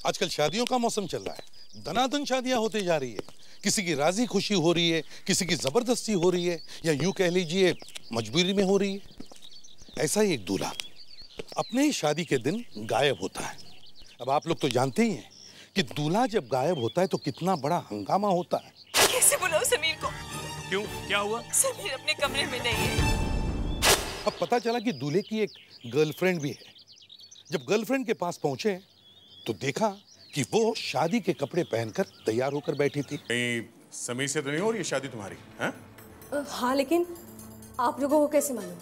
आजकल शादियों का मौसम चल रहा है, दनादन शादियां होते जा रही है। किसी की राजी खुशी हो रही है, किसी की जबरदस्ती हो रही है, या यूं कह लीजिए मजबूरी में हो रही है। ऐसा ही एक दूल्हा अपने शादी के दिन गायब होता है। अब आप लोग तो जानते ही हैं कि दूल्हा जब गायब होता है तो कितना बड़ा हंगामा होता है। कैसे बुलाओ समीर को? क्यों, क्या हुआ? समीर अपने कमरे में नहीं है। अब पता चला कि दूल्हे की एक गर्लफ्रेंड भी है। जब गर्लफ्रेंड के पास पहुंचे तो देखा कि वो शादी के कपड़े पहनकर तैयार होकर बैठी थी। समीर से तो नहीं हो रही है शादी तुम्हारी? हाँ, लेकिन आप लोगों को कैसे मालूम?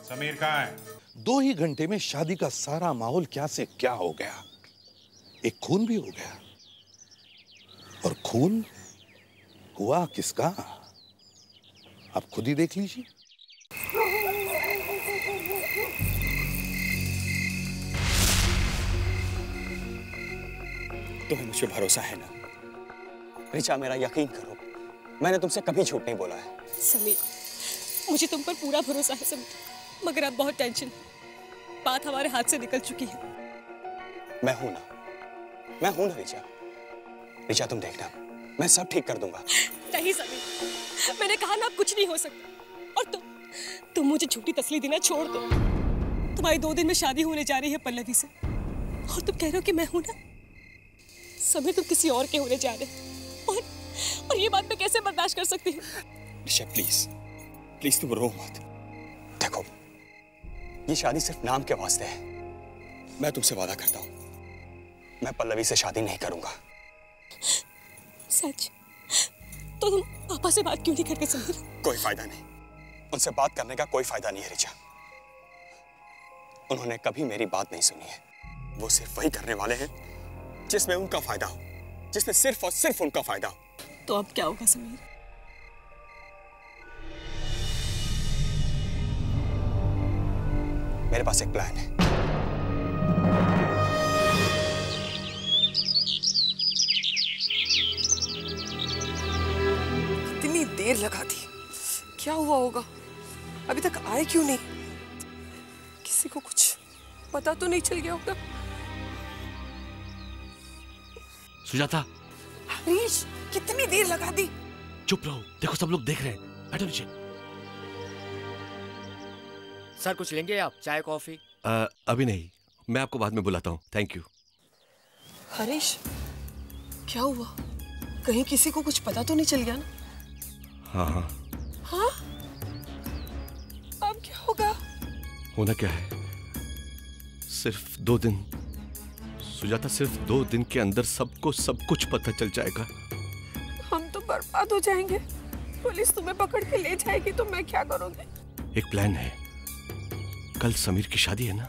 समीर कहाँ है? 2 ही घंटे में शादी का सारा माहौल क्या से क्या हो गया। एक खून भी हो गया। और खून हुआ किसका, आप खुद ही देख लीजिए। तुम्हें मुझ पर भरोसा है ना? ऋचा, मेरा यकीन करो, मैंने तुमसे कभी झूठ नहीं बोला है। समीर, मुझे तुम पर पूरा भरोसा है समीर, मगर अब बहुत टेंशन। बात हमारे हाथ से निकल चुकी है। मैं हूं ना ऋचा। ऋचा, तुम देखना, मैं सब ठीक कर दूंगा। नहीं समीर, मैंने कहा ना, कुछ नहीं हो सकता। और तुम मुझे झूठी तसल्ली देना छोड़ दो। तुम्हारी 2 दिन में शादी होने जा रही है पल्लवी से, और तुम कह रहे हो कि मैं हूं ना? समीर, तुम किसी और के होने जा रहे हो, और ये बात मैं कैसे बर्दाश्त कर सकती हूँ? ऋचा, प्लीज तुम रो मत। देखो, ये शादी सिर्फ नाम के वास्ते है। मैं तुमसे वादा करता हूँ, मैं पल्लवी से शादी नहीं करूंगा। सच? तो तुम पापा से बात क्यों नहीं करते समीर? कोई फायदा नहीं, उनसे बात करने का कोई फायदा नहीं है ऋचा। उन्होंने कभी मेरी बात नहीं सुनी है। वो सिर्फ वही करने वाले हैं जिसमें उनका फायदा हो, जिसमें सिर्फ और सिर्फ उनका फायदा हो। तो अब क्या होगा समीर? मेरे पास एक प्लान है। इतनी देर लगा दी, क्या हुआ होगा? अभी तक आए क्यों नहीं? किसी को कुछ पता तो नहीं चल गया होगा? सुजाता। हरीश, कितनी देर लगा दी? चुप रहो, देखो सब लोग देख रहे हैं। बैठो नीचे। सर, कुछ लेंगे आप? चाय, कॉफी? अभी नहीं, मैं आपको बाद में बुलाता हूँ। Thank you. हरीश, क्या हुआ? कहीं किसी को कुछ पता तो नहीं चल गया ना? हाँ। हाँ? अब क्या होगा? होना क्या है, सिर्फ 2 दिन सुजाता, सिर्फ 2 दिन के अंदर सबको सब कुछ पता चल जाएगा। हम तो बर्बाद हो जाएंगे। पुलिस तुम्हें पकड़ के ले जाएगी तो मैं क्या करूंगी? एक प्लान है, कल समीर की शादी है ना,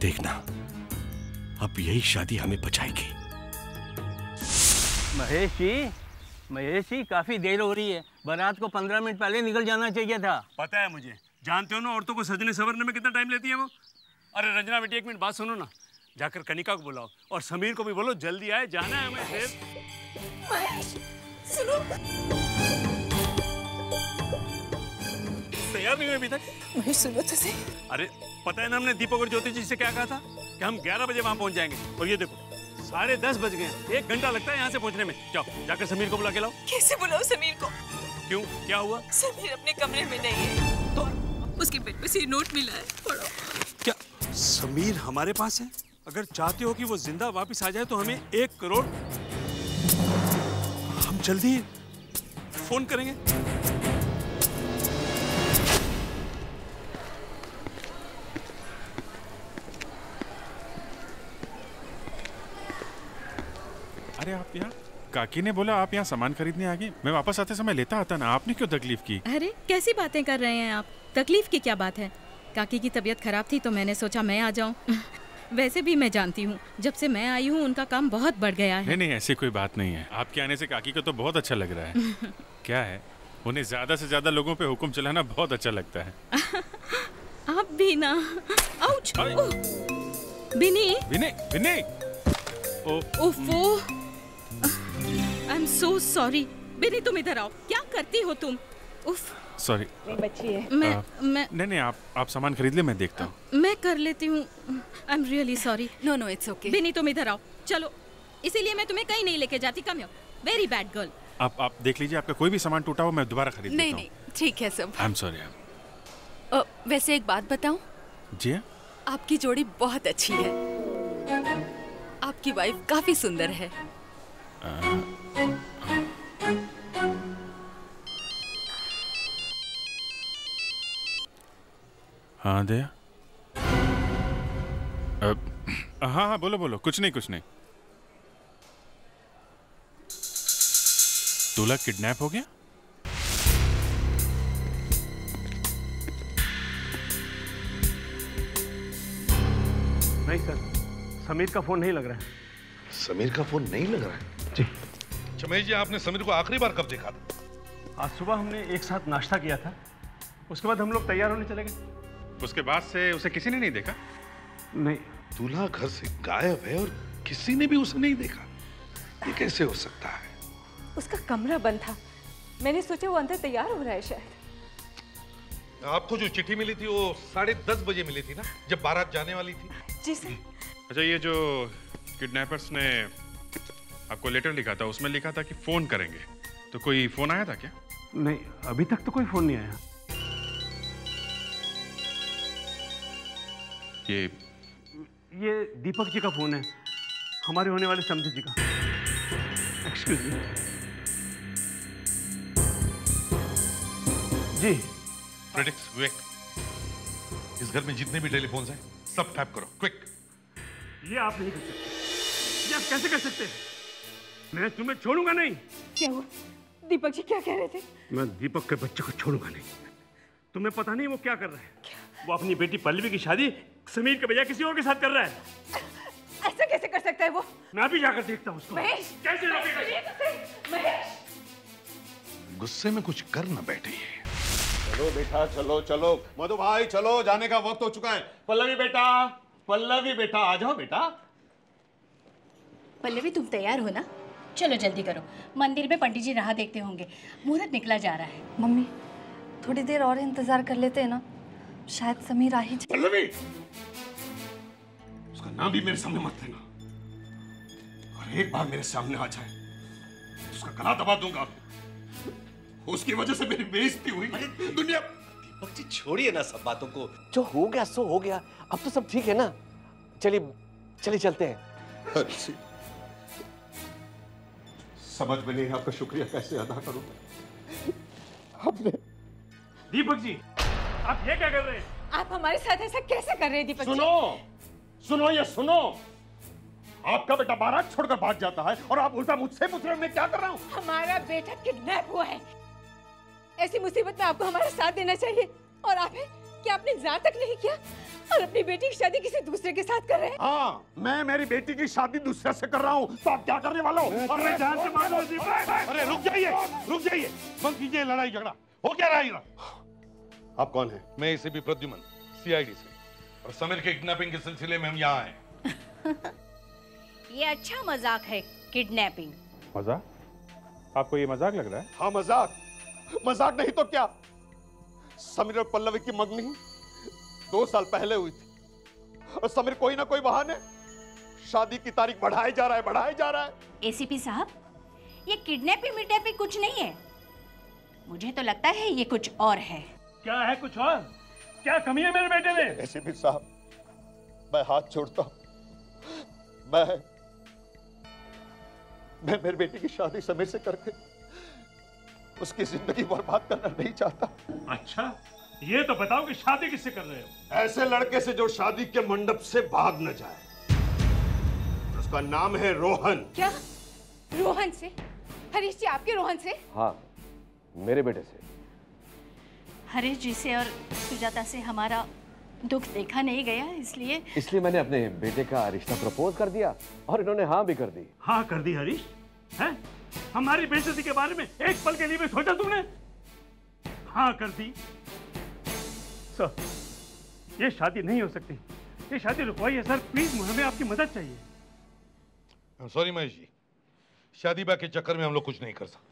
देखना अब यही शादी हमें बचाएगी। महेश जी, काफी देर हो रही है। बारात को 15 मिनट पहले निकल जाना चाहिए था। पता है मुझे, जानते हो ना औरतों को सजने संवरने में कितना टाइम लेती है वो। अरे रंजना बेटी, 1 मिनट बात सुनो ना। जाकर कनिका को बुलाओ और समीर को भी बोलो, जल्दी आए, जाना है हमें। महेश, सुनो। तैयार नहीं हुए अभी तक? महेश, सुनो तो सही। अरे पता है ना हमने दीपक और ज्योति जी से क्या कहा था कि हम 11 बजे वहां पहुंच जाएंगे, और ये देखो 10:30 बज गए हैं। 1 घंटा लगता है यहाँ से पहुंचने में। जाओ, जाकर समीर को बुला के लाओ। कैसे बुलाओ समीर को? क्यों, क्या हुआ? समीर अपने कमरे में नहीं है। तो उसके बेड पे से नोट मिला है, पढ़ो। क्या समीर हमारे पास है? अगर चाहते हो कि वो जिंदा वापस आ जाए तो हमें 1 करोड़, हम जल्दी फोन करेंगे। अरे आप यहाँ? काकी ने बोला आप यहाँ सामान खरीदने आ गए। मैं वापस आते समय लेता आता ना, आपने क्यों तकलीफ की? अरे कैसी बातें कर रहे हैं आप? तकलीफ की क्या बात है? काकी की तबीयत खराब थी तो मैंने सोचा मैं आ जाऊं। वैसे भी मैं जानती हूँ, जब से मैं आई हूँ उनका काम बहुत बढ़ गया है। नहीं, ऐसी कोई बात नहीं है। आपके आने से काकी को तो बहुत अच्छा लग रहा है। क्या है, उन्हें ज्यादा से ज्यादा लोगों पे हुक्म चलाना बहुत अच्छा लगता है। आप भी ना। आउच! बिनी! ओफो! I am so sorry. बिनी, तुम इधर आओ। क्या करती हो तुम? उफ! सॉरी। बच्ची है। मैं नहीं, आप सामान खरीद ले, मैं देखता हूँ। मैं कर लेती हूँ। I am really sorry. No, it's okay. Bini, तुम इधर आओ। चलो, इसीलिए मैं तुम्हें कहीं नहीं लेके जाती। कम वेरी बैड गर्ल। आप देख लीजिए, आपका कोई भी सामान टूटा हो मैं दोबारा खरीद लेता हूं। नहीं, ठीक है सब। I am sorry. वैसे एक बात बताऊं? जी? आपकी जोड़ी बहुत अच्छी है। आपकी वाइफ काफी सुंदर है। हाँ दया। हाँ, बोलो। कुछ नहीं। दूल्हा किडनैप हो गया? नहीं सर, समीर का फोन नहीं लग रहा है। समीर का फोन नहीं लग रहा है? जी। चमेश जी, आपने समीर को आखिरी बार कब देखा था? आज सुबह हमने एक साथ नाश्ता किया था, उसके बाद हम लोग तैयार होने चले गए। उसके बाद से उसे किसी ने नहीं देखा? नहीं। दूल्हा घर से गायब है और किसी ने भी उसे नहीं देखा, ये कैसे हो सकता है? उसका कमरा बंद था, मैंने सोचा वो अंदर तैयार हो रहा है शायद। आपको जो चिट्ठी मिली थी वो 10:30 बजे मिली थी ना, जब बारात जाने वाली थी? जी सर। अच्छा, ये जो किडनैपर्स ने आपको लेटर लिखा था, उसमें लिखा था कि फोन करेंगे, तो कोई फोन आया था क्या? नहीं, अभी तक तो कोई फोन नहीं आया। ये दीपक जी का फोन है, हमारे होने वाले समधी जी का। Excuse me. जी। फ्रेडिक्स, विवेक, इस घर में जितने भी टेलीफोन्स हैं सब टैप करो, क्विक। ये आप नहीं कर सकते। ये आप कैसे कर सकते हैं? मैं तुम्हें छोड़ूंगा नहीं। क्या हुआ? दीपक जी क्या कह रहे थे? मैं दीपक के बच्चे को छोड़ूंगा नहीं। तुम्हें पता नहीं वो क्या कर रहा है? वो अपनी बेटी पल्लवी की शादी समीर के बजाय किसी और के साथ कर रहा है। ऐसा कैसे कर सकता है वो? मैं भी जाकर देखता हूँ उसको। महेश! कैसे रोकेगा? महेश! गुस्से में कुछ कर ना बैठे। चलो बेटा, चलो मधु भाई, चलो, जाने का वक्त हो चुका है। पल्लवी बेटा आ जाओ बेटा। पल्लवी, तुम तैयार हो ना? चलो जल्दी करो, मंदिर में पंडित जी राह देखते होंगे, मुहूर्त निकला जा रहा है। मम्मी, थोड़ी देर और इंतजार कर लेते हैं ना, शायद समीर आ ही जाए। पल्लवी, उसका नाम भी मेरे सामने मत लेना, और एक बार मेरे सामने आ जाए उसका गला दबा दूंगा। उसकी वजह से मेरी बेइज्जती हुई दुनिया। दीपक जी, छोड़िए ना सब बातों को, जो हो गया सो हो गया, अब तो सब ठीक है ना। चलिए चलते हैं। समझ में नहीं आपका शुक्रिया कैसे अदा करूं। आपने दीपक जी, आप ये क्या कर रहे हैं? आप हमारे साथ ऐसा कैसे कर रहे हैं दीपक जी? सुनो, आपका बेटा बारात छोड़कर भाग जाता है और आप उल्टा मुझसे पूछ रहे हो मैं क्या कर रहा हूं? हमारा बेटा किडनैप हुआ है। ऐसी मुसीबत में आपको हमारा साथ देना चाहिए, और आप है कि आपने इंतजार तक नहीं किया और अपनी बेटी की शादी किसी दूसरे के साथ कर रहे हैं। हाँ, मैं मेरी बेटी की शादी दूसरे से कर रहा हूँ, तो आप क्या करने वाले हो? अरे जान से मार दो दीपक। अरे रुक जाइए, बंद कीजिए लड़ाई झगड़ा। हो क्या रहा है? आप कौन हैं? मैं एसीपी प्रद्युमन, सीआईडी से, और समीर के किडनैपिंग के सिलसिले में हम यहाँ आए। ये अच्छा मजाक है, किडनैपिंग। मजाक? आपको ये मजाक लग रहा है? हाँ, मजाक नहीं तो क्या। समीर और पल्लवी की मंगनी 2 साल पहले हुई थी, और समीर कोई ना कोई बहाने शादी की तारीख बढ़ाए जा रहा है। एसीपी साहब, ये किडनैपिंग कुछ नहीं है, मुझे तो लगता है ये कुछ और है। क्या है कुछ और? क्या कमी है मेरे बेटे में? एसीपी साहब, मैं हाथ जोड़ता हूं, मैं मेरी बेटी की शादी समीर से करके उसकी जिंदगी बर्बाद करना नहीं चाहता। अच्छा, ये तो बताओ कि शादी किससे कर रहे हो? ऐसे लड़के से जो शादी के मंडप से भाग न जाए। उसका नाम है रोहन। क्या? रोहन से? हरीश जी, आपके रोहन से? हाँ, मेरे बेटे से। हरीश जी से और सुजाता से हमारा दुख देखा नहीं गया, इसलिए मैंने अपने बेटे का रिश्ता प्रपोज कर दिया और इन्होंने हाँ भी कर दी। हाँ कर दी हरीश? हैं? हमारी बेइज्जती के बारे में एक पल के लिए भी सोचा तुमने? हाँ कर दी। सर, ये शादी नहीं हो सकती, ये शादी रुकवाइए सर, प्लीज, हमें आपकी मदद चाहिए। सॉरी महेश जी, शादी ब्याह के चक्कर में हम लोग कुछ नहीं कर सकते।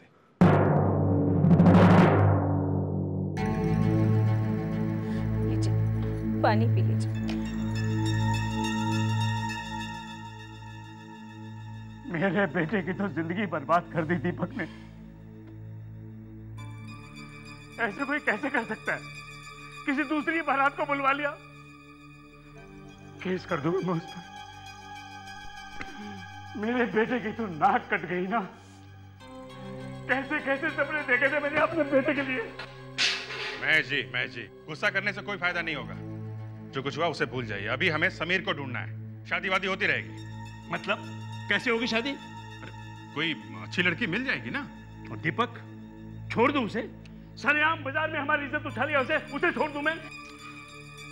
पानी पी लीजिए। मेरे बेटे की तो जिंदगी बर्बाद कर दी दीपक ने। ऐसे कोई कैसे कर सकता है? किसी दूसरी बारात को बुलवा लिया, केस कर दूंगा मैं उस पर। मेरे बेटे की तो नाक कट गई ना। कैसे कैसे सपने देखे थे मैंने अपने बेटे के लिए। महेश जी गुस्सा करने से कोई फायदा नहीं होगा। जो कुछ हुआ उसे भूल जाइए। अभी हमें समीर को ढूंढना है। शादी वादी होती रहेगी। मतलब कैसे होगी शादी? कोई अच्छी लड़की मिल जाएगी ना। और दीपक छोड़ दूं उसे? सरेआम बाजार में हमारी इज्जत उछाली है, उसे छोड़ दूं मैं?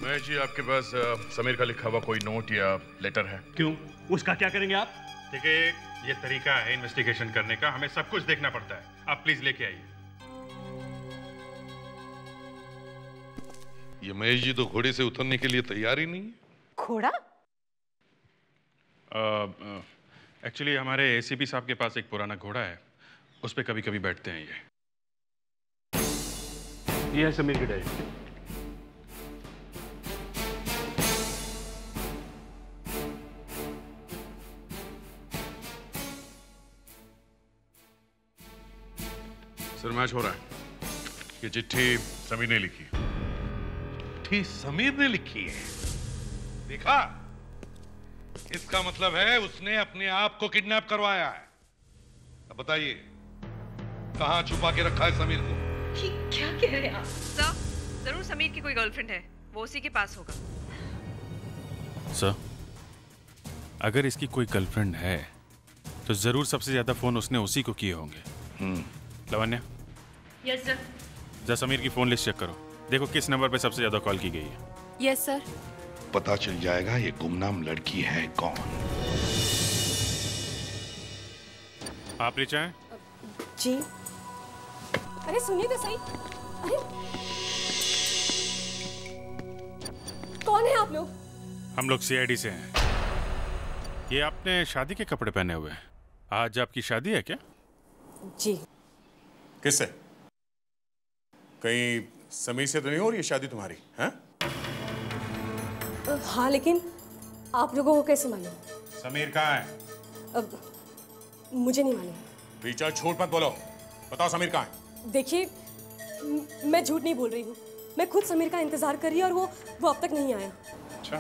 महेश जी, आपके पास समीर का लिखा हुआ कोई नोट या लेटर है? क्यों, उसका क्या करेंगे आप? देखिए, ये तरीका है इन्वेस्टिगेशन करने का। हमें सब कुछ देखना पड़ता है। आप प्लीज लेके आइए। ये महेश जी तो घोड़े से उतरने के लिए तैयार ही नहीं है। घोड़ा? एक्चुअली हमारे एसीपी साहब के पास एक पुराना घोड़ा है, उस पे कभी कभी बैठते हैं ये है समीर की डायरी। सर, मैच हो रहा है। ये चिट्ठी समीर ने लिखी है। चिट्ठी समीर ने लिखी है? देखा, इसका मतलब है उसने अपने आप को किडनैप करवाया है। अब बताइए, कहां छुपा के रखा है समीर को? क्या कह रहे हैं आप? सर, जरूर समीर की कोई गर्लफ्रेंड है, वो उसी के पास होगा। सर, अगर इसकी कोई गर्लफ्रेंड है तो जरूर सबसे ज्यादा फोन उसने उसी को किए होंगे। Lavanya, yes sir. जा समीर की फोन लिस्ट चेक करो, देखो किस नंबर पे सबसे ज्यादा कॉल की गई है। Yes sir. पता चल जाएगा ये गुमनाम लड़की है कौन। आप ले चाहें? जी। अरे सुनिए तो सही। अरे कौन है आप लोग? हम लोग सीआईडी से हैं। ये आपने शादी के कपड़े पहने हुए हैं। आज आपकी शादी है क्या? जी। किससे? कहीं समीर से तो नहीं हो रही है शादी तुम्हारी? हैं? हाँ, लेकिन आप लोगों को कैसे मालूम? समीर कहाँ है? अब मुझे नहीं मालूम। रीचा, झूठ मत बोलो, बताओ समीर कहाँ है? देखिए, मैं झूठ नहीं बोल रही हूँ। मैं खुद समीर का इंतजार कर रही हूँ और वो अब तक नहीं आया। अच्छा,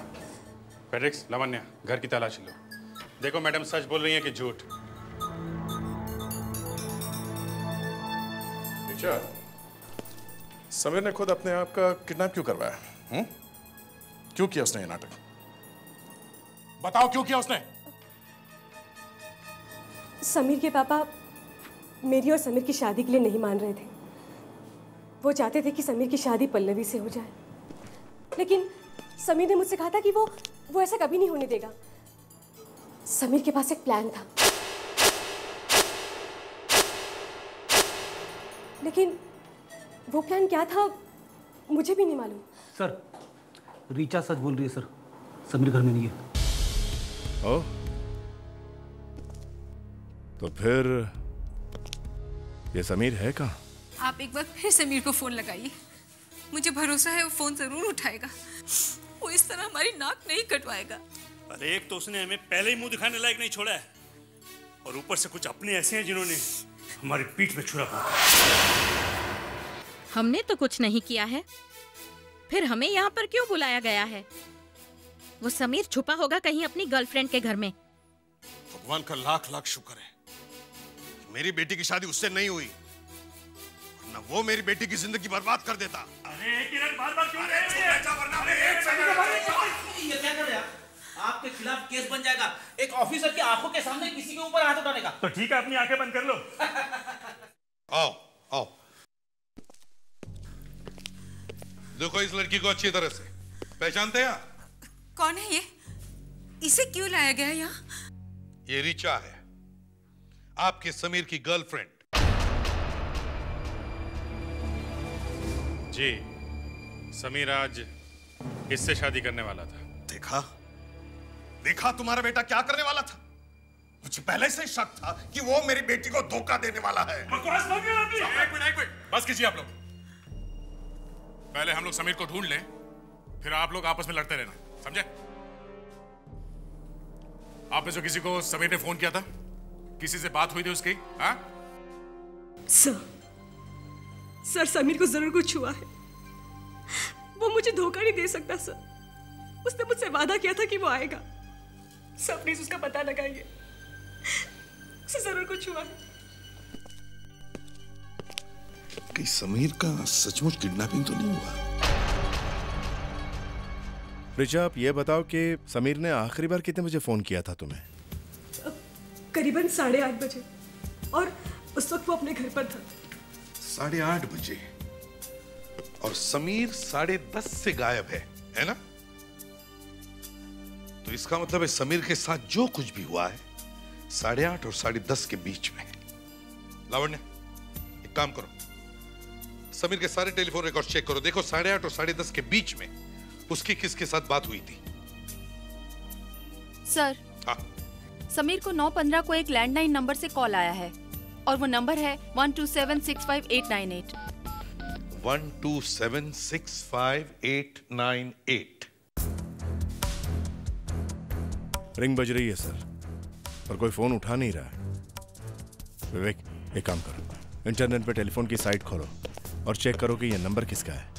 फेड्रिक्स, लावण्या, घर की तलाशी लो। देखो मैडम सच बोल रही हैं कि झूठ। रीचा, समीर ने खुद अपने आप का किडनैप क्यों करवाया? क्यों किया उसने ये नाटक? बताओ क्यों किया उसने? समीर के पापा मेरी और समीर की शादी के लिए नहीं मान रहे थे। वो चाहते थे कि समीर की शादी पल्लवी से हो जाए, लेकिन समीर ने मुझसे कहा था कि वो ऐसा कभी नहीं होने देगा। समीर के पास एक प्लान था, लेकिन वो प्लान क्या था मुझे भी नहीं मालूम। सर, रीचा सच बोल रही है सर, समीर घर में नहीं है। ओ? तो फिर ये समीर है कहाँ? आप एक बार फिर समीर को फोन लगाइए, मुझे भरोसा है वो फोन जरूर उठाएगा। वो इस तरह हमारी नाक नहीं कटवाएगा। अरे एक तो उसने हमें पहले ही मुंह दिखाने लायक नहीं छोड़ा है, और ऊपर से कुछ अपने ऐसे हैं जिन्होंने हमारी पीठ में छुरा पड़ा। हमने तो कुछ नहीं किया है, फिर हमें यहाँ पर क्यों बुलाया गया है? वो समीर छुपा होगा कहीं अपनी गर्लफ्रेंड के घर में। भगवान का लाख लाख शुक्र है मेरी बेटी की शादी उससे नहीं हुई, वरना वो मेरी बेटी की जिंदगी बर्बाद कर देता। अरे एक मिनट, बार-बार क्यों ये क्या कर रहे हैं? आपके खिलाफ केस बन जाएगा। एक ऑफिसर की आंखों के सामने किसी के ऊपर हाथ उठाने का। तो ठीक है, अपनी आंखें बंद कर लो। आओ आओ, देखो इस लड़की को अच्छी तरह से पहचानते हैं आप? कौन है ये? इसे क्यों लाया गया यहाँ? ये रीचा है, आपके समीर की गर्लफ्रेंड। जी, समीर आज इससे शादी करने वाला था। देखा देखा तुम्हारा बेटा क्या करने वाला था। मुझे पहले से शक था कि वो मेरी बेटी को धोखा देने वाला है। बकवास मत करो। एक मिनट, बस कीजिए आप लोग। पहले हम लोग समीर को ढूंढ लें, फिर आप लोग आपस में लड़ते रहना, समझे? आप में से किसी को समीर ने फोन किया था? किसी से बात हुई थी उसकी? हाँ? सर समीर को जरूर कुछ हुआ है। वो मुझे धोखा नहीं दे सकता सर। उसने मुझसे वादा किया था कि वो आएगा। सर प्लीज उसका पता लगाइए, उसे जरूर कुछ हुआ है। कि समीर का सचमुच किडनैपिंग तो नहीं हुआ? रिचा, आप ये बताओ कि समीर ने आखिरी बार कितने बजे फोन किया था तुम्हें? करीबन 8:30 बजे, और उस वक्त वो अपने घर पर था। 8:30 बजे? और समीर 10:30 से गायब है ना? तो इसका मतलब है समीर के साथ जो कुछ भी हुआ है 8:30 और 10:30 के बीच में। लावण्य, एक काम करो, समीर के सारे टेलीफोन रिकॉर्ड चेक करो। देखो 8:30 और 10:30 के बीच में उसकी किसके साथ बात हुई थी? सर, हाँ। समीर को 9:15 को एक लैंडलाइन नंबर से कॉल आया है, और वो नंबर है 12765 12765 रिंग बज रही है सर, पर कोई फोन उठा नहीं रहा है। विवेक, एक काम करो, इंटरनेट पे टेलीफोन की साइट खोलो और चेक करो कि ये नंबर किसका है।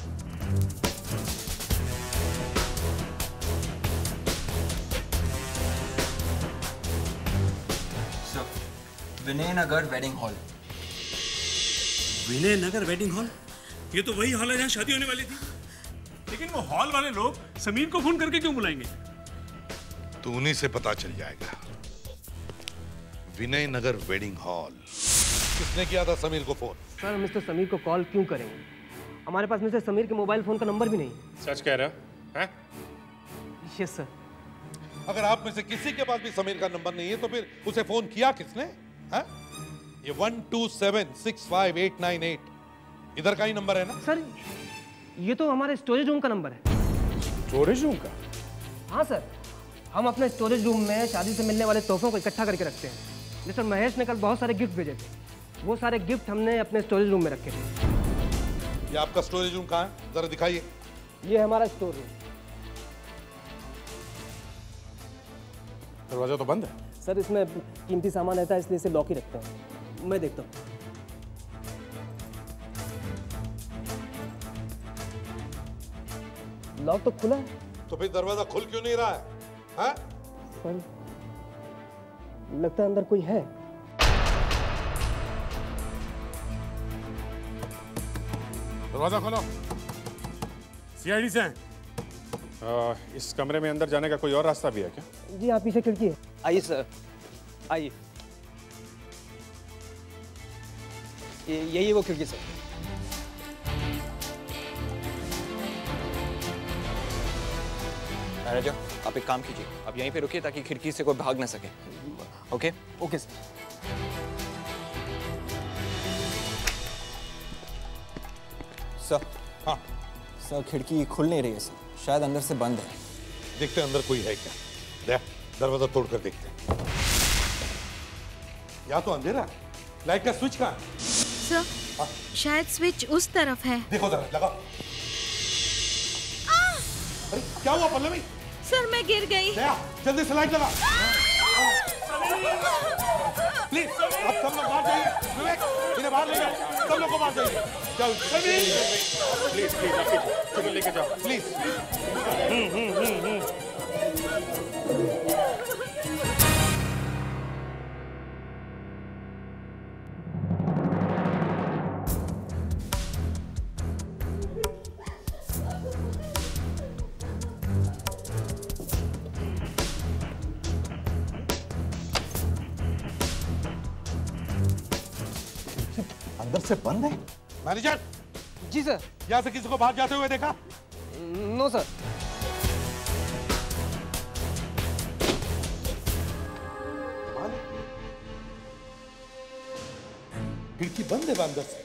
विनय नगर वेडिंग हॉल। विनय नगर वेडिंग हॉल? ये तो वही हॉल है जहाँ शादी होने वाली थी। लेकिन वो हॉल वाले लोग समीर को फोन करके क्यों बुलाएंगे? तो उन्हीं से पता चल जाएगा। विनय नगर वेडिंग हॉल किसने किया था समीर को फोन? सर, मिस्टर समीर को कॉल क्यों करेंगे? हमारे पास मिस्टर समीर के मोबाइल फोन का नंबर भी नहीं। सच कह रहा है? Yes sir. अगर आप में से किसी के पास भी समीर का नंबर नहीं है तो फिर उसे फोन किया किसने? है? ये 12765 इधर का ही नंबर है ना? सर, ये तो हमारे स्टोरेज रूम का नंबर है। स्टोरेज रूम का? हाँ सर, हम अपने स्टोरेज रूम में शादी से मिलने वाले तोहफों को इकट्ठा करके रखते हैं। मिस्टर महेश ने कल बहुत सारे गिफ्ट भेजे थे, वो सारे गिफ्ट हमने अपने स्टोरेज रूम में रखे थे। ये आपका स्टोरेज रूम कहाँ है? जरा दिखाइए। ये हमारा स्टोर रूम। दरवाजा तो बंद है। सर, इसमें कीमती सामान रहता है, इसलिए इसे लॉक ही रखते हैं। मैं देखता हूँ। लॉक तो खुला है। तो फिर दरवाजा खुल क्यों नहीं रहा है? हाँ? सर, लगता है अंदर कोई है। दरवाजा खोलो। सीआईडी से हैं। इस कमरे में अंदर जाने का कोई और रास्ता भी है क्या? जी, आप पीछे खिड़की है। आइए सर, आइए। यही वो खिड़की सर। राजा, आप एक काम कीजिए, आप यहीं पे रुकिए ताकि खिड़की से कोई भाग ना सके। ओके? Okay sir. सर, हाँ सर, खिड़की खुल नहीं रही है सर, शायद अंदर से बंद है। देखते हैं अंदर कोई है क्या। दरवाजा तोड़कर देखते हैं। या तो अंधेरा, लाइट का स्विच कहाँ है? सर, शायद स्विच उस तरफ है। देखो जरा, लगाओ। अरे क्या हुआ पल्लवी? सर, मैं गिर गई। जल्दी से लाइट लगा। प्लीज, अब सब लोग बाहर जाइए। विवेक, इन्हें बाहर ले जाओ। सब लोग को बाहर जाइए। चल, प्लीज प्लीज, आप चलो लेके जाओ प्लीज। अंदर से बंद है। मैनेजर। जी सर। यहाँ से किसी को बाहर जाते हुए देखा? No sir. खिड़की बंद है अंदर से।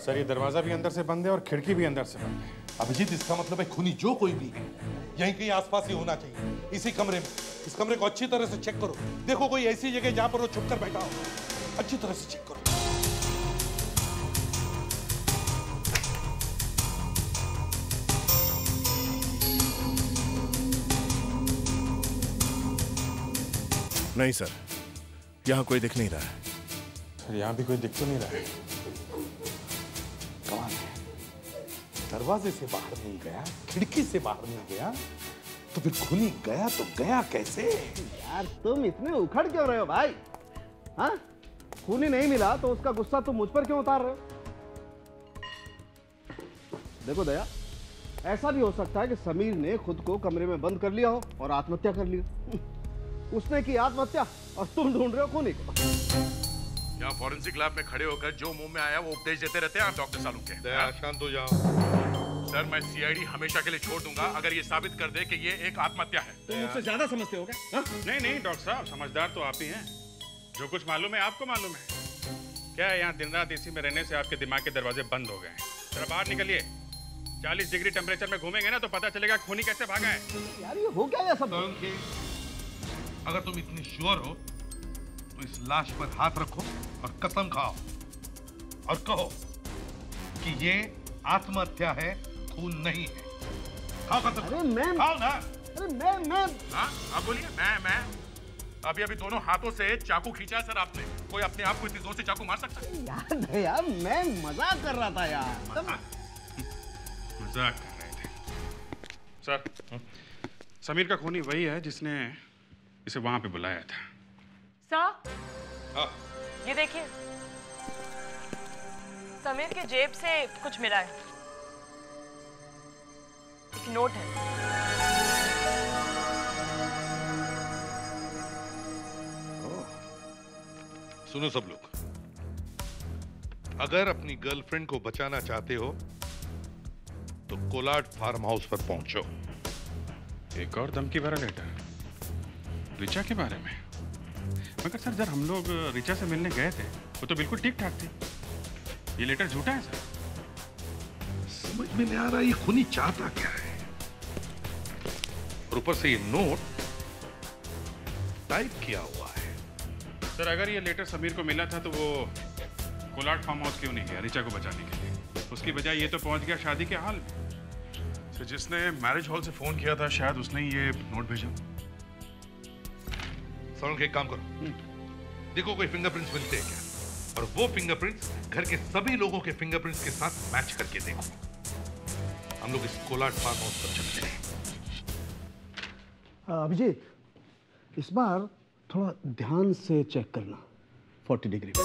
सर, ये दरवाजा भी अंदर से बंद है और खिड़की भी अंदर से बंद है। अभिजीत, इसका मतलब है खूनी जो कोई भी है यहीं कहीं आसपास ही होना चाहिए, इसी कमरे में। इस कमरे को अच्छी तरह से चेक करो। देखो कोई ऐसी जगह जहां पर वो छुपकर बैठा हो। अच्छी तरह से चेक करो। नहीं सर, यहाँ कोई दिख नहीं रहा है। सर यहाँ भी कोई दिख तो नहीं रहा है। कमाल है, दरवाजे से बाहर नहीं गया, खिड़की से बाहर नहीं गया, तो फिर खूनी गया तो गया कैसे? यार तुम इतने उखड़ क्यों रहे हो भाई? हाँ, खूनी नहीं मिला तो उसका गुस्सा तुम मुझ पर क्यों उतार रहे हो? देखो दया, ऐसा भी हो सकता है कि समीर ने खुद को कमरे में बंद कर लिया हो और आत्महत्या कर ली हो। उसने की आत्महत्या और तुम ढूंढ रहे हो खूनी को। यहाँ फॉरेंसिक लैब में खड़े होकर जो मुंह में आया वो उपदेश देते रहते हैं आप डॉक्टर सालू के। दया शांत हो जाओ। सर मैं सीआईडी हमेशा के लिए छोड़ दूंगा अगर ये साबित कर दे कि ये एक आत्महत्या है। तुम मुझसे ज्यादा समझते हो क्या? नहीं नहीं डॉक्टर साहब, समझदार तो आप ही हैं। जो कुछ मालूम है आपको मालूम है। क्या है, यहाँ दिन रात इसी में रहने से आपके दिमाग के दरवाजे बंद हो गए हैं। जरा बाहर निकलिए, 40 डिग्री टेम्परेचर में घूमेंगे ना तो पता चलेगा खूनी कैसे भागा है। यार ये हो क्या ये सब? अगर तुम इतनी श्योर हो तो इस लाश पर हाथ रखो और कसम खाओ और कहो कि ये आत्महत्या है, खून नहीं है। खाओ कसम। अरे मैं खाओ ना। अरे मैं हाँ आप बोलिए। मैं अभी अभी दोनों हाथों से चाकू खींचा सर आपने। कोई अपने आप को इतनी जोर से चाकू मार सकता है? यार मैं मजाक कर रहा था यार। मजाक कर रहे थे सर। समीर का खूनी वही है जिसने इसे वहां पे बुलाया था। सर, ये देखिए, समीर के जेब से कुछ मिला है। एक नोट है। सुनो सब लोग, अगर अपनी गर्लफ्रेंड को बचाना चाहते हो तो कोलाड फार्म हाउस पर पहुंचो। एक और धमकी भरा लेटर रिचा के बारे में। मगर सर जब हम लोग रिचा से मिलने गए थे वो तो बिल्कुल ठीक ठाक थी। ये लेटर झूठा है सर। समझ में नहीं आ रहा ये खूनी चाहता क्या है। और ऊपर से ये नोट टाइप किया हुआ है। सर अगर ये लेटर समीर को मिला था तो वो कोलाड फार्म हाउस क्यों नहीं गया रिचा को बचाने के लिए? उसकी बजाय ये तो पहुंच गया शादी के हाल में। सर जिसने मैरिज हॉल से फोन किया था शायद उसने ही ये नोट भेजा। सर एक काम करो, देखो कोई फिंगरप्रिंट्स मिलते हैं क्या, और वो फिंगरप्रिंट्स घर के सभी लोगों के फिंगरप्रिंट्स के साथ मैच करके देखो। हम लोग इस कोलाड फार्म हाउस पर चलते हैं। अभिजीत, इस बार थोड़ा ध्यान से चेक करना 40 डिग्री में।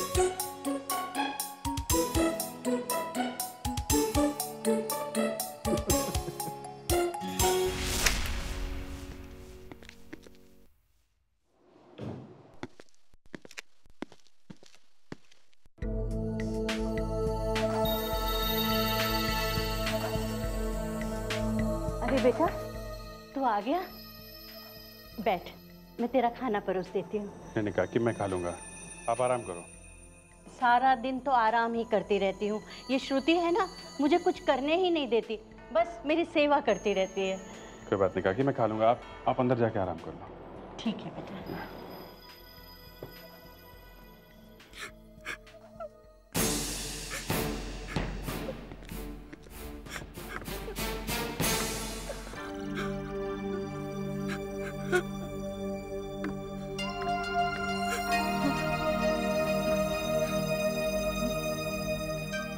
अरे बेटा, तू आ गया? बैठ, मैं तेरा खाना परोस देती हूँ। मैंने कहा कि मैं खा लूंगा, आप आराम करो। सारा दिन तो आराम ही करती रहती हूँ। ये श्रुति है ना, मुझे कुछ करने ही नहीं देती, बस मेरी सेवा करती रहती है। कोई बात नहीं, कहा कि मैं खा लूंगा। आप अंदर जाके आराम कर लो। ठीक है बेटा।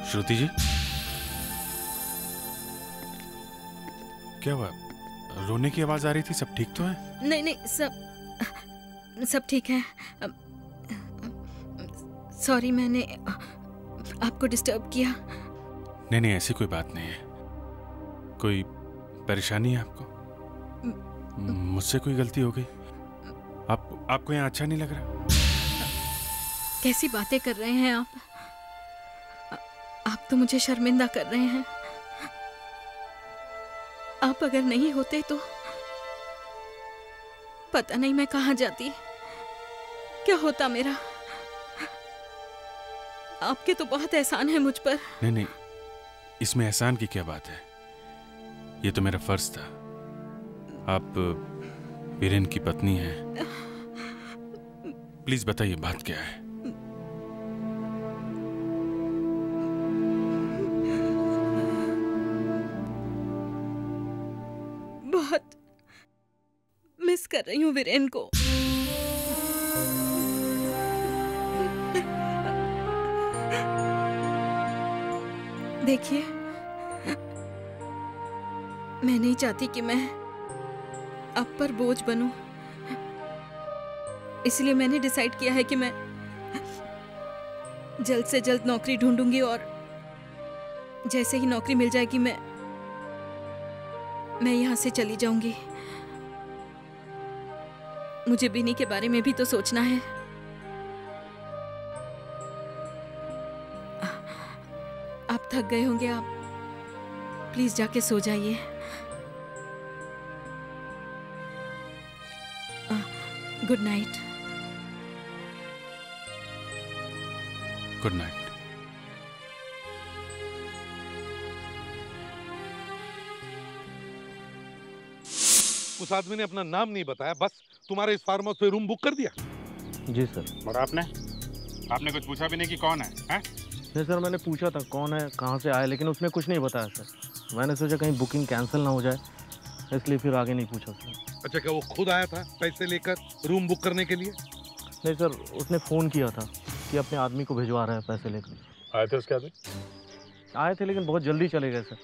श्रुति जी, क्या हुआ? रोने की आवाज आ रही थी, सब ठीक तो है? नहीं नहीं, सब ठीक है। सॉरी, मैंने आपको डिस्टर्ब किया। नहीं नहीं, ऐसी कोई बात नहीं है। कोई परेशानी है आपको? मुझसे कोई गलती हो गई? आपको यहाँ अच्छा नहीं लग रहा? कैसी बातें कर रहे हैं आप तो मुझे शर्मिंदा कर रहे हैं। आप अगर नहीं होते तो पता नहीं मैं कहाँ जाती, क्या होता मेरा। आपके तो बहुत एहसान है मुझ पर। नहीं नहीं, इसमें एहसान की क्या बात है? ये तो मेरा फर्ज था। आप वीरेन की पत्नी हैं। प्लीज बताइए बात क्या है? बहुत मिस कर रही हूँ वीरेन को। देखिए, मैं नहीं चाहती कि मैं आप पर बोझ बनूं। इसलिए मैंने डिसाइड किया है कि मैं जल्द से जल्द नौकरी ढूंढूंगी और जैसे ही नौकरी मिल जाएगी मैं यहाँ से चली जाऊंगी। मुझे बिनी के बारे में भी तो सोचना है। आप थक गए होंगे, आप प्लीज जाके सो जाइए। Good night. Good night. उस आदमी ने अपना नाम नहीं बताया, बस तुम्हारे इस फार्म हाउस पे रूम बुक कर दिया। जी सर। और आपने कुछ पूछा भी नहीं कि कौन है? नहीं सर, मैंने पूछा था कौन है, कहाँ से आया, लेकिन उसने कुछ नहीं बताया सर। मैंने सोचा कहीं बुकिंग कैंसिल ना हो जाए, इसलिए फिर आगे नहीं पूछा सर। अच्छा, क्या वो खुद आया था पैसे लेकर रूम बुक करने के लिए? नहीं सर, उसने फ़ोन किया था कि अपने आदमी को भिजवा रहा है पैसे लेकर। आए थे उसके आदमी? आए थे, लेकिन बहुत जल्दी चले गए सर।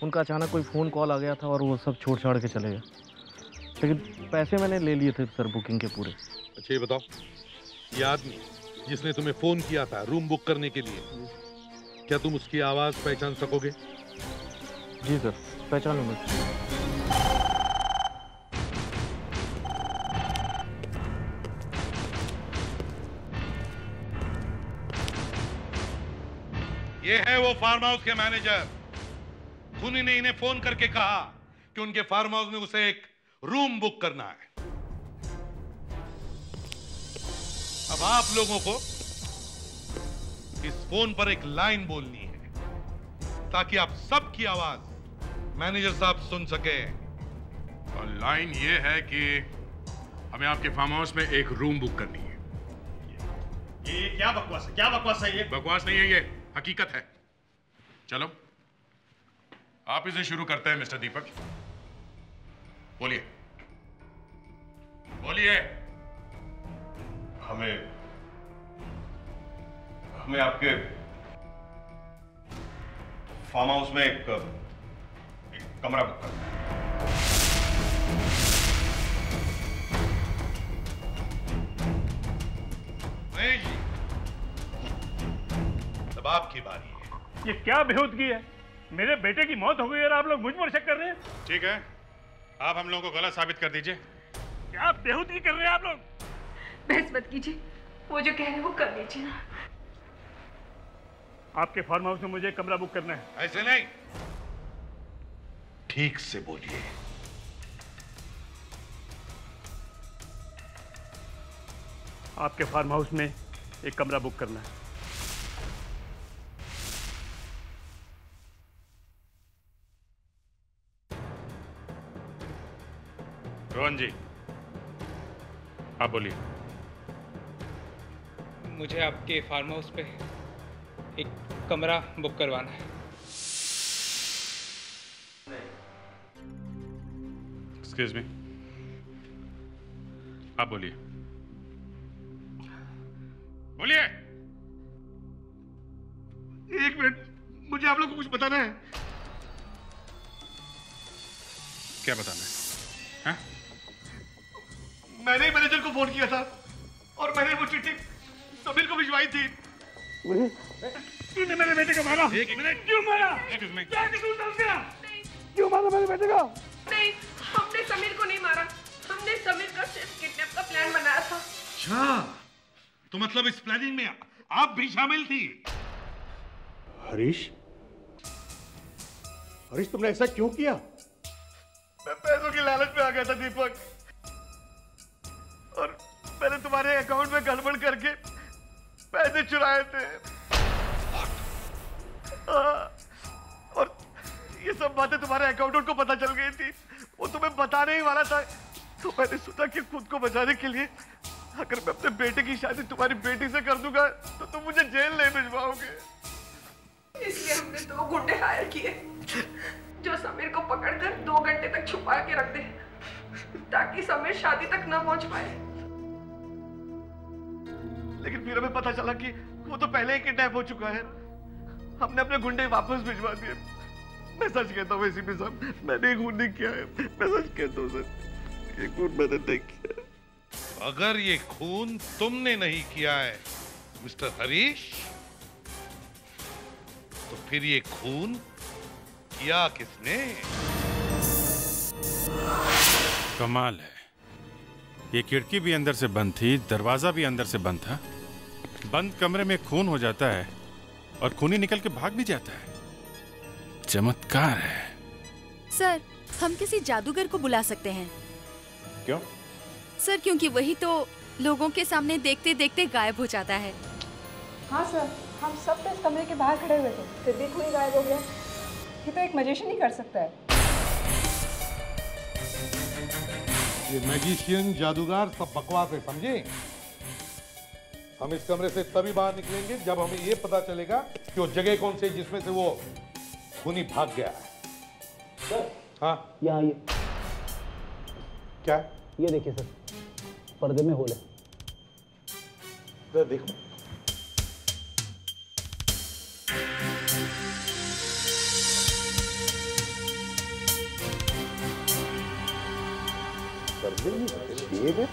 उनका अचानक कोई फ़ोन कॉल आ गया था और वो सब छोड़ छाड़ के चले गए। लेकिन पैसे मैंने ले लिए थे सर बुकिंग के पूरे। अच्छा ये बताओ, ये आदमी जिसने तुम्हें फोन किया था रूम बुक करने के लिए, क्या तुम उसकी आवाज पहचान सकोगे? जी सर, पहचानूंगा। ये है वो फार्म हाउस के मैनेजर। उन्हीं ने इन्हें फोन करके कहा कि उनके फार्म हाउस में उसे एक रूम बुक करना है। अब आप लोगों को इस फोन पर एक लाइन बोलनी है ताकि आप सबकी आवाज मैनेजर साहब सुन सके। और लाइन ये है कि हमें आपके फार्म हाउस में एक रूम बुक करनी है। ये क्या बकवास है? क्या बकवास है ये? बकवास नहीं है, ये हकीकत है। चलो आप इसे शुरू करते हैं मिस्टर दीपक। बोलिए बोलिए। हमें आपके फार्म हाउस में एक कमरा बुक करना है। नहीं जी, अब आपकी बारी है। ये क्या बेहूदगी है? मेरे बेटे की मौत हो गई और आप लोग मुझ पर शक कर रहे हैं? ठीक है, आप हम लोगों को गलत साबित कर दीजिए। क्या बेहूदगी कर रहे हैं आप लोग? बहस मत कीजिए, वो जो कह रहे हैं वो कर लीजिए ना। आपके फार्म हाउस में मुझे कमरा बुक करना है। ऐसे नहीं, ठीक से बोलिए। आपके फार्म हाउस में एक कमरा बुक करना है। रोहन जी, आप बोलिए। मुझे आपके फार्म हाउस पे एक कमरा बुक करवाना है। एक्सक्यूज मी, आप बोलिए। बोलिए। एक मिनट, मुझे आप लोग को कुछ बताना है। क्या बताना है? हाँ? मैंने मैनेजर को फोन किया था और मैंने वो चिट्ठी समीर को भिजवाई थी। तूने मेरे बेटे को मारा? एक मिनट। क्यों मारा? क्या कसूर था उसका? क्यों मारा मेरे बेटे को? नहीं, हमने समीर को नहीं मारा। हमने समीर का सिर्फ किडनैप का प्लान बनाया था। अच्छा, तो मतलब इस प्लानिंग में आप भी शामिल थी? हरीश, हरीश तुमने ऐसा क्यों किया? मैं पैसों की लालच में आ गया था दीपक, और मैंने तुम्हारे अकाउंट में गड़बड़ करके पैसे चुराए थे। और ये सब बातें तुम्हारे अकाउंटेंट को पता चल गई थी। वो तुम्हें बताने ही वाला था, तो मैंने सोचा कि खुद को बचाने के लिए अगर मैं अपने बेटे की शादी तुम्हारी बेटी से कर दूंगा तो तुम मुझे जेल नहीं भिजवाओगे। इसलिए हमने 2 गुंडे हायर किए जो समीर को पकड़कर 2 घंटे तक छुपा के रख दे, ताकि समीर शादी तक न पहुंच पाए। लेकिन फिर हमें पता चला कि वो तो पहले ही किडनैप हो चुका है। हमने अपने गुंडे वापस भिजवा दिए। मैं सच कहता हूँ एसीपी साहब, मैंने खून नहीं किया है। मैं सच कहता हूँ सर, ये खून मैंने नहीं किया। अगर ये खून तुमने नहीं किया है मिस्टर हरीश, तो फिर ये खून किया किसने? कमाल है, ये खिड़की भी अंदर से बंद थी, दरवाजा भी अंदर से बंद था। बंद कमरे में खून हो जाता है और खूनी निकल के भाग भी जाता है। चमत्कार है। सर, हम किसी जादूगर को बुला सकते हैं। क्यों? सर, क्योंकि वही तो लोगों के सामने देखते देखते गायब हो जाता है। हाँ सर, हम सब तो इस कमरे के बाहर खड़े हुए थे, फिर भी कोई गायब हो गया। ये तो एक मैजिशियन ही कर सकता है। ये मैजिशियन, जादूगर सब बकवास है, समझे? हम इस कमरे से तभी बाहर निकलेंगे जब हमें ये पता चलेगा कि वो जगह कौन सी जिसमें से वो खूनी भाग गया है। सर, हाँ, यहाँ ये क्या? ये देखिए सर, पर्दे में होल है। देखो, पर्दे में छेद है।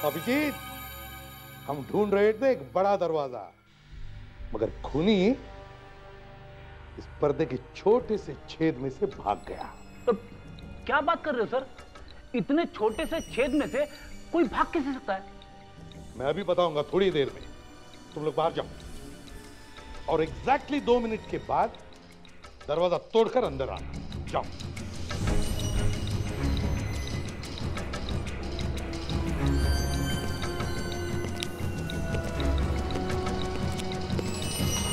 अभिजीत, हम ढूंढ रहे थे एक बड़ा दरवाजा, मगर खूनी इस पर्दे के छोटे से छेद में से भाग गया। तो क्या बात कर रहे हो सर? इतने छोटे से छेद में से कोई भाग कैसे सकता है? मैं अभी बताऊंगा थोड़ी देर में। तुम लोग बाहर जाओ और एग्जैक्टली 2 मिनट के बाद दरवाजा तोड़कर अंदर आना। जाओ।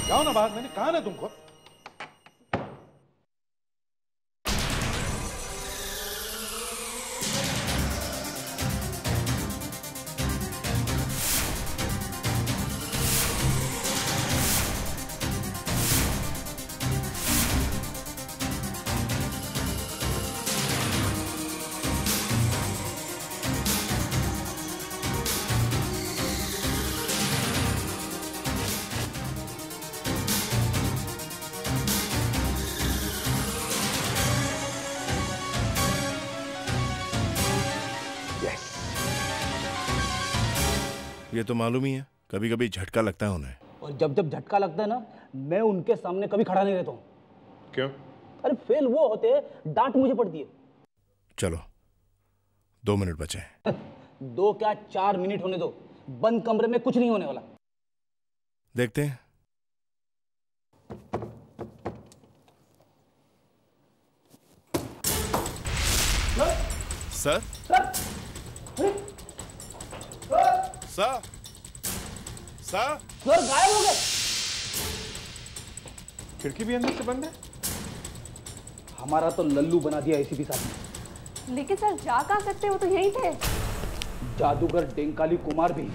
जाओ ना बाहर, मैंने कहा ना तुमको। ये तो मालूम ही है, कभी कभी झटका लगता है उन्हें। और जब जब झटका लगता है ना, मैं उनके सामने कभी खड़ा नहीं रहता हूँ। क्यों? अरे फेल वो होते, डांट मुझे पड़ती है। चलो 2 मिनट बचे हैं। 2 क्या 4 मिनट होने दो, बंद कमरे में कुछ नहीं होने वाला। देखते हैं। सर, सर, सर, सर गायब हो गए। खिड़की भी अंदर से बंद है। हमारा तो लल्लू बना दिया एसीपी साहब ने। लेकिन सर जा कहाँ सकते, वो तो यहीं थे। जादूगर डेंकाली कुमार भी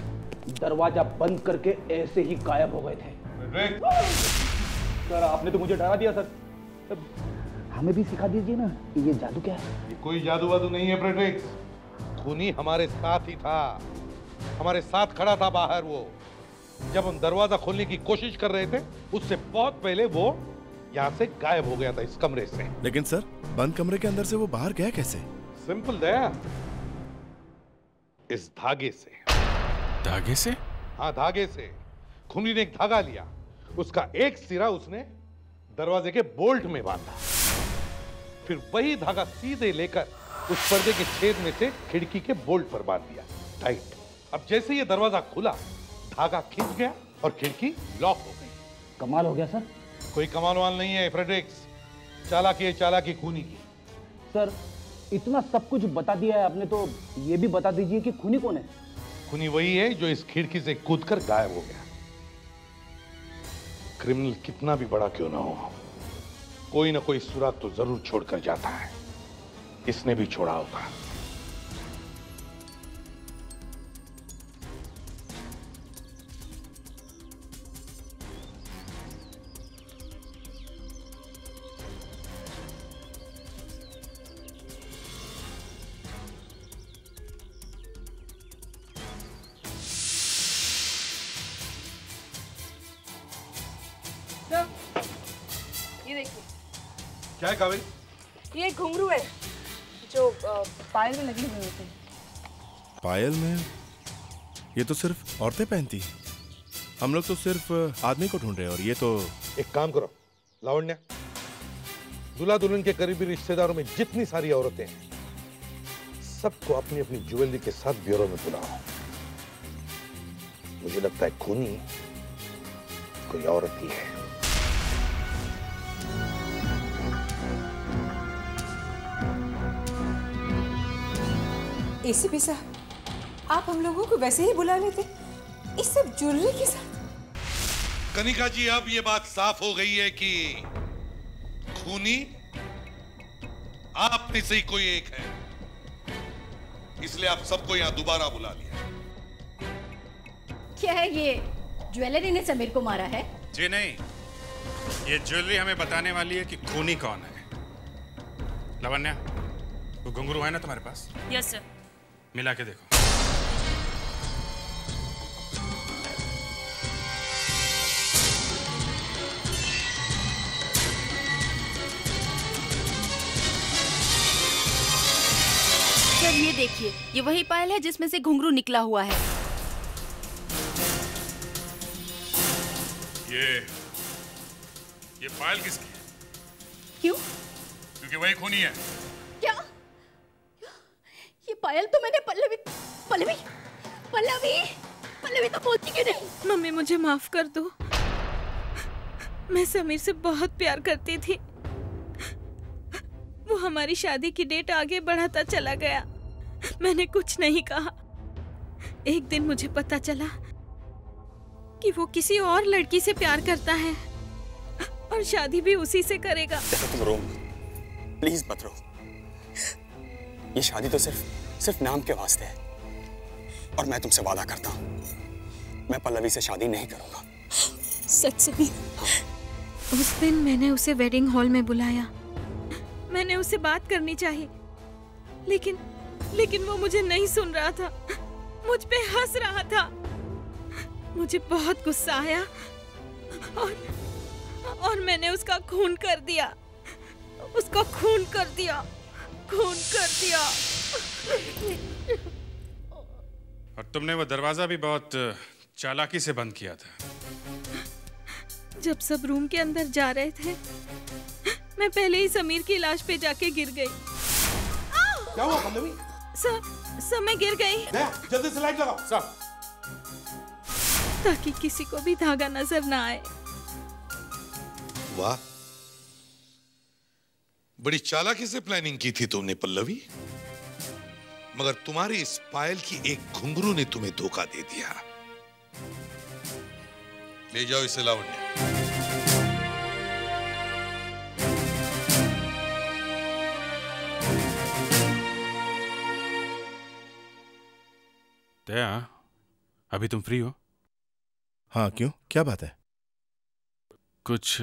दरवाजा बंद करके ऐसे ही गायब हो गए थे। सर आपने तो मुझे डरा दिया सर। हमें भी सिखा दीजिए ना कि ये जादू क्या है। ये कोई जादू वादू नहीं है फ्रेडरिक्स। खूनी हमारे साथ ही था, हमारे साथ खड़ा था बाहर। वो जब हम दरवाजा खोलने की कोशिश कर रहे थे, उससे बहुत पहले वो यहाँ से गायब हो गया था, इस कमरे से। लेकिन सर, बंद कमरे के अंदर से वो बाहर गया कैसे? सिंपल दया, इस धागे से। धागे से? हाँ, धागे से। खूनी ने एक धागा लिया, उसका एक सिरा उसने दरवाजे के बोल्ट में बांधा, फिर वही धागा सीधे लेकर उस पर्दे के छेद में से खिड़की के बोल्ट पर बांध दिया, टाइट। अब जैसे ये दरवाजा खुला, धागा खिंच गया और खिड़की लॉक हो गई। कमाल हो गया सर। कोई कमाल वाल नहीं है फ्रेडरिक्स, चालाकी है चालाकी खूनी की। सर इतना सब कुछ बता दिया है आपने, तो ये भी बता दीजिए कि खूनी कौन है? खूनी वही है जो इस खिड़की से कूदकर गायब हो गया। क्रिमिनल कितना भी बड़ा क्यों ना हो, कोई ना कोई सुराग तो जरूर छोड़कर जाता है। इसने भी छोड़ा होगा। ये देखिए, क्या है कावेरी? ये घुंघरू है जो पायल में लगे हुए होते हैं। पायल में? ये तो सिर्फ औरतें पहनती हैं। हम लोग तो सिर्फ आदमी को ढूंढ रहे हैं, और ये तो। एक काम करो लावण्या, दूल्हा दुल्हन के करीबी रिश्तेदारों में जितनी सारी औरतें हैं, सबको अपनी अपनी ज्वेलरी के साथ ब्यूरो में बुलाओ। मुझे लगता है खूनी कोई औरत ही है। एसीपी साहब, आप हम लोगों को वैसे ही बुला लेते, इस सब ज्वेलरी के साथ। कनिका जी, अब ये बात साफ हो गई है कि खूनी आप में से ही कोई एक है, इसलिए आप सबको यहां दोबारा बुला लिया। क्या है ये? ज्वेलरी ने समीर को मारा है? जी नहीं, ये ज्वेलरी हमें बताने वाली है कि खूनी कौन है। लावण्या, वो घुंघरू है ना तुम्हारे पास? Yes sir. मिला के देखो। सर ये देखिए, ये वही पायल है जिसमें से घुंघरू निकला हुआ है। ये पायल किसकी है? क्यों? क्योंकि वही खूनी है। क्या? ये पायल तो मैंने पल्लवी पल्लवी पल्लवी पल्लवी तो बोलती क्यों नहीं? मम्मी मुझे माफ कर दो, मैं समीर से बहुत प्यार करती थी। वो हमारी शादी की डेट आगे बढ़ाता चला गया, मैंने कुछ नहीं कहा। एक दिन मुझे पता चला कि वो किसी और लड़की से प्यार करता है और शादी भी उसी से करेगा। तुम रो प्लीज मत रो। ये शादी तो सिर्फ नाम के वास्ते है, और मैं तुमसे वादा करता हूँ मैं पल्लवी से शादी नहीं करूंगा। सच समीर, उस दिन मैंने उसे वेडिंग हॉल में बुलाया, मैंने उससे बात करनी चाहिए, लेकिन वो मुझे नहीं सुन रहा था, मुझ पे हंस रहा था। मुझे बहुत गुस्सा आया और मैंने उसका खून कर दिया, उसका खून कर दिया। और तुमने वो दरवाजा भी बहुत चालाकी से बंद किया था। जब सब रूम के अंदर जा रहे थे, मैं पहले ही समीर की लाश पे जाके गिर गई। क्या हुआ पल्लवी? सर मैं गिर गई। जल्दी से लाइट लगाओ सब, ताकि किसी को भी धागा नजर ना आए। वाह, बड़ी चालाकी से प्लानिंग की थी तुमने पल्लवी, मगर तुम्हारी इस पायल की एक घुंघरू ने तुम्हें धोखा दे दिया। ले जाओ इसे लावण्य। दया, अभी तुम फ्री हो? हाँ, क्यों? क्या बात है? कुछ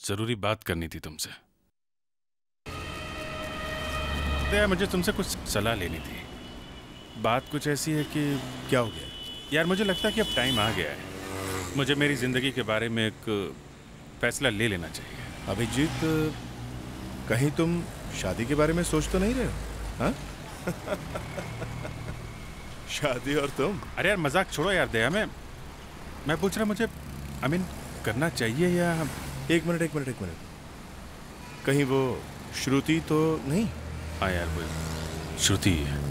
जरूरी बात करनी थी तुमसे। दया, मुझे तुमसे कुछ सलाह लेनी थी। बात कुछ ऐसी है कि क्या हो गया यार, मुझे लगता है कि अब टाइम आ गया है, मुझे मेरी जिंदगी के बारे में एक फैसला ले लेना चाहिए। अभिजीत, कहीं तुम शादी के बारे में सोच तो नहीं रहे हो? हाँ? शादी और तुम? अरे यार मजाक छोड़ो यार दया, मैं पूछ रहा मुझे करना चाहिए या? एक मिनट कहीं वो श्रुति तो नहीं? हाँ यार, वो श्रुति है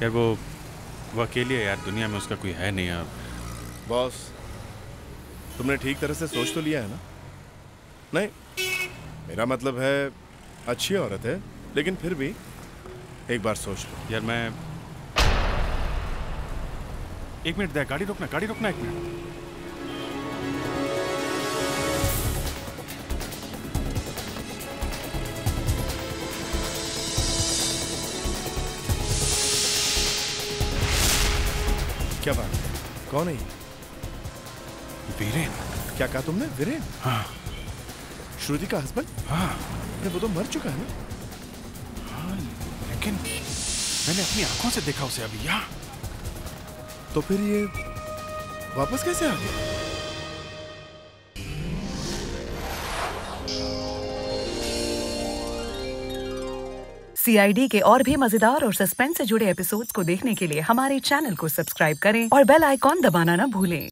यार, वो अकेली है यार, दुनिया में उसका कोई है नहीं यार। बॉस, तुमने ठीक तरह से सोच तो लिया है ना? नहीं, मेरा मतलब है अच्छी औरत है, लेकिन फिर भी एक बार सोच लो। यार मैं एक मिनट दे, गाड़ी रोकना एक मिनट। क्या बात है, कौन है ये? वीरेन। क्या कहा तुमने? वीरेन? हाँ। श्रुति का हस्बैंड? हाँ। अरे वो तो मर चुका है ना। हाँ, लेकिन मैंने अपनी आंखों से देखा उसे अभी यहाँ। तो फिर ये वापस कैसे आ गया? CID के और भी मजेदार और सस्पेंस से जुड़े एपिसोड्स को देखने के लिए हमारे चैनल को सब्सक्राइब करें और बेल आइकॉन दबाना ना भूलें।